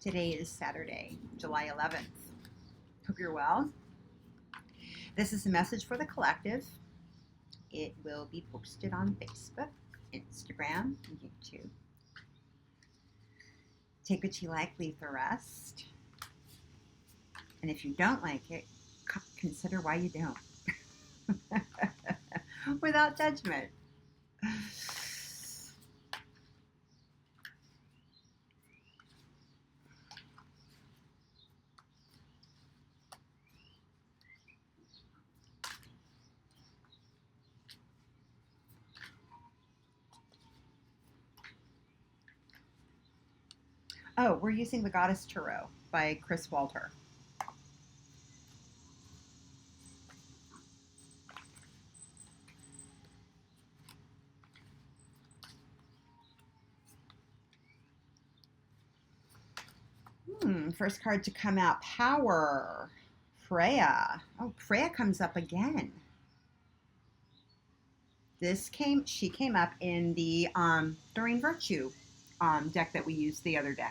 Today is Saturday, July 11th. Hope you're well. This is a message for the collective. It will be posted on Facebook, Instagram, and YouTube. Take what you like, leave the rest. And if you don't like it, consider why you don't. Without judgment. Oh, we're using the Goddess Tarot by Kris Waldherr. First card to come out, Power. Freya. Oh, Freya comes up again. She came up in the Doreen Virtue deck that we used the other day.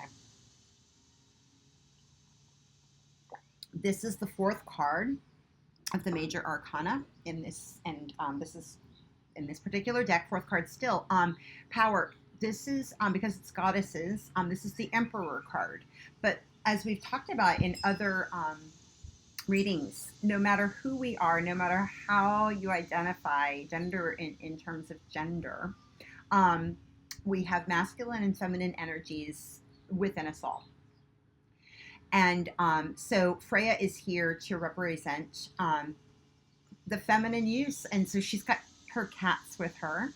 This is the fourth card of the major arcana in this, and this is in this particular deck, fourth card still. Power. This is because it's goddesses. This is the Emperor card. But as we've talked about in other readings, no matter who we are, no matter how you identify gender in terms of gender, we have masculine and feminine energies within us all. And so Freya is here to represent the feminine use. And so she's got her cats with her.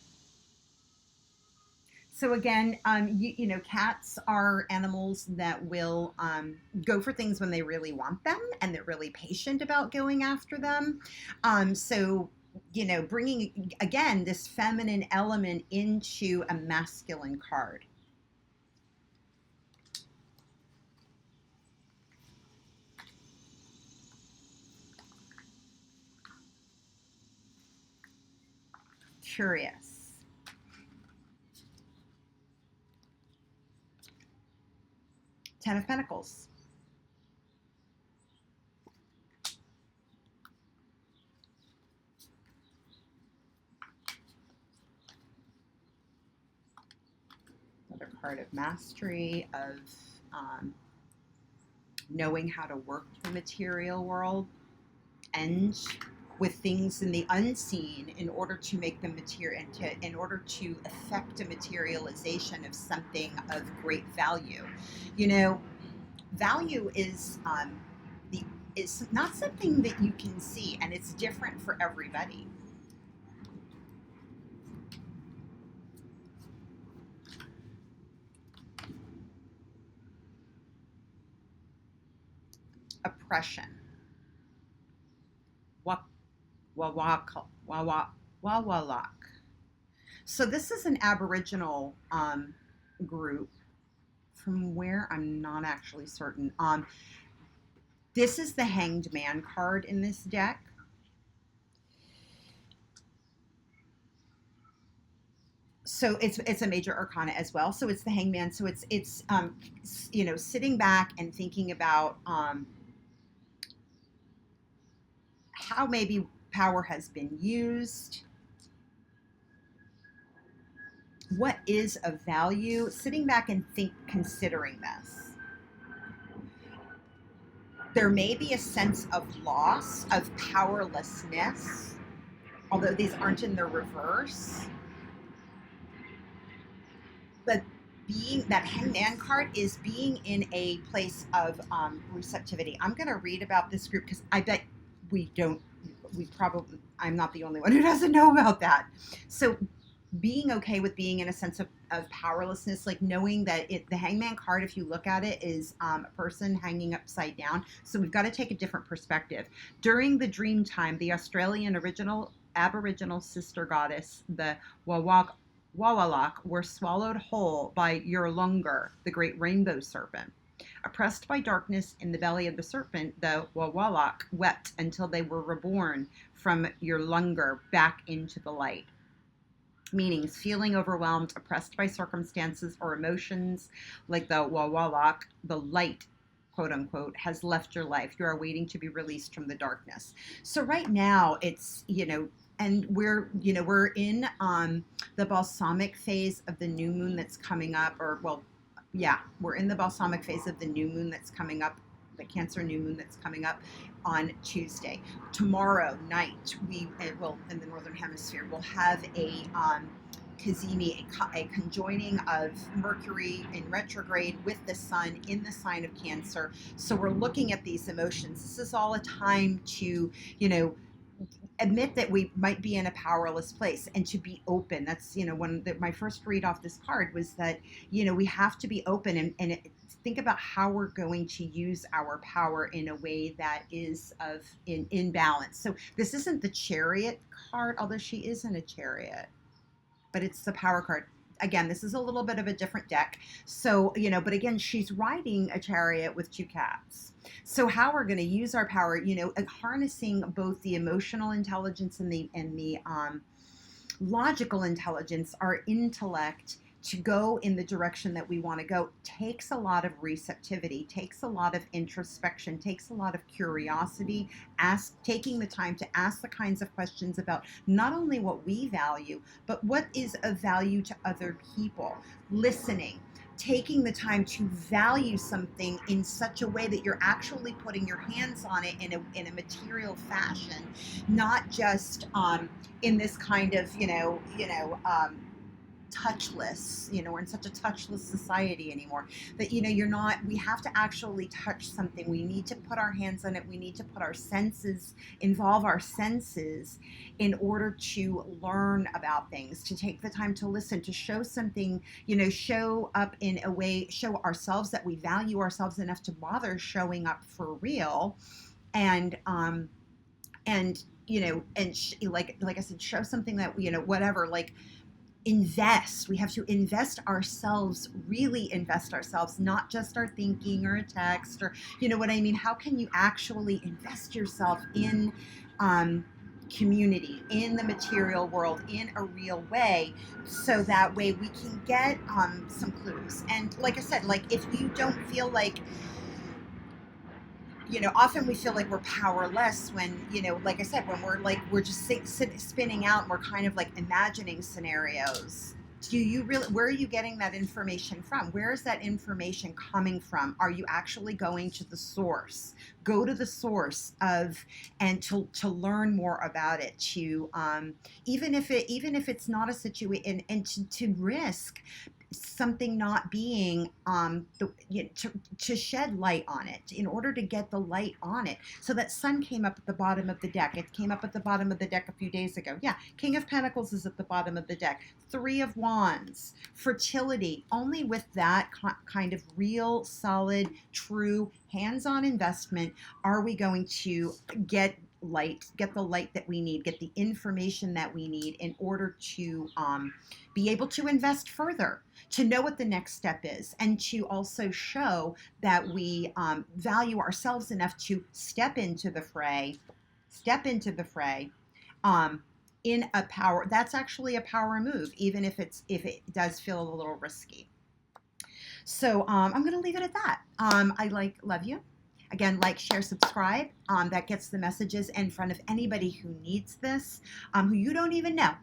So again, you know, cats are animals that will go for things when they really want them, and they're really patient about going after them. So, you know, bringing, again, this feminine element into a masculine card. Curious. Ten of Pentacles. Another card of mastery, of knowing how to work the material world and with things in the unseen in order to make the material, in order to effect a materialization of something of great value. You know, value is not something that you can see, and it's different for everybody. Oppression. Wawalak. So this is an Aboriginal group from where I'm not actually certain. This is the Hanged Man card in this deck. So it's a major arcana as well. So it's the Hanged Man. So it's you know, sitting back and thinking about how maybe power has been used. What is of value? Sitting back and considering this. There may be a sense of loss, of powerlessness, although these aren't in the reverse. But being that Hangman card is being in a place of receptivity. I'm going to read about this group because I bet I'm not the only one who doesn't know about that. So being okay with being in a sense of powerlessness, like knowing that the Hangman card, if you look at it, is a person hanging upside down. So we've got to take a different perspective. During the dream time, the Australian Aboriginal sister goddess, the Wawalak, were swallowed whole by Yurlungur, the great rainbow serpent. Oppressed by darkness in the belly of the serpent, the Wawalak wept until they were reborn from Yurlungur back into the light. meanings: feeling overwhelmed, oppressed by circumstances or emotions like the wawalak, the light, quote unquote, has left your life. You are waiting to be released from the darkness. So right now it's, and we're in the balsamic phase of the new moon that's coming up, or well, yeah, we're in the balsamic phase of the new moon that's coming up, the Cancer new moon that's coming up on Tuesday. Tomorrow night, in the Northern Hemisphere, we'll have a Kazimi, a conjoining of Mercury in retrograde with the Sun in the sign of Cancer. So we're looking at these emotions. This is all a time to, admit that we might be in a powerless place and to be open. That's, my first read off this card was that, we have to be open and think about how we're going to use our power in a way that is in balance. So this isn't the Chariot card, although she is in a chariot, but it's the power card. Again, this is a little bit of a different deck. So, but again, she's riding a chariot with two cats. So how we're going to use our power, harnessing both the emotional intelligence and the logical intelligence, our intellect, to go in the direction that we want to go, takes a lot of receptivity, takes a lot of introspection, takes a lot of curiosity, taking the time to ask the kinds of questions about not only what we value, but what is of value to other people, listening, taking the time to value something in such a way that you're actually putting your hands on it in a material fashion, not just in this kind of, touchless. We're in such a touchless society anymore that, we have to actually touch something. We need to put our hands on it. We need to put our senses, involve our senses in order to learn about things, to take the time to listen, to show something, show up in a way, show ourselves that we value ourselves enough to bother showing up for real. And like I said, show something that, whatever, like, invest. We have to invest ourselves, really invest ourselves, not just our thinking or a text, or what I mean. How can you actually invest yourself in community, in the material world, in a real way, so that way we can get some clues. And like I said, like, if you don't feel like, often we feel like we're powerless when, like I said, when we're just spinning out and we're kind of like imagining scenarios. Where are you getting that information from? Where is that information coming from? Are you actually going to the source? Go to the source and to learn more about it, to, even if it's not a situation, and to risk something not being to shed light on it, in order to get the light on it. So that Sun came up at the bottom of the deck. It came up at the bottom of the deck a few days ago. Yeah, King of Pentacles is at the bottom of the deck. 3 of Wands, fertility. Only with that kind of real, solid, true, hands-on investment are we going to get the light that we need, get the information that we need in order to be able to invest further, to know what the next step is, and to also show that we value ourselves enough to step into the fray in a power. That's actually a power move, even if it does feel a little risky. So I'm going to leave it at that. I love you. Again, like, share, subscribe. That gets the messages in front of anybody who needs this, who you don't even know.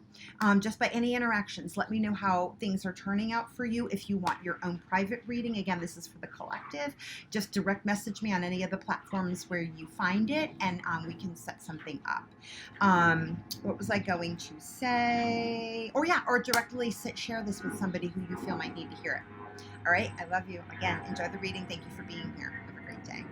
Just by any interactions, let me know how things are turning out for you. If you want your own private reading, again, this is for the collective. Just direct message me on any of the platforms where you find it, and we can set something up. What was I going to say? Or directly share this with somebody who you feel might need to hear it. All right, I love you. Again, enjoy the reading. Thank you for being here. Have a great day.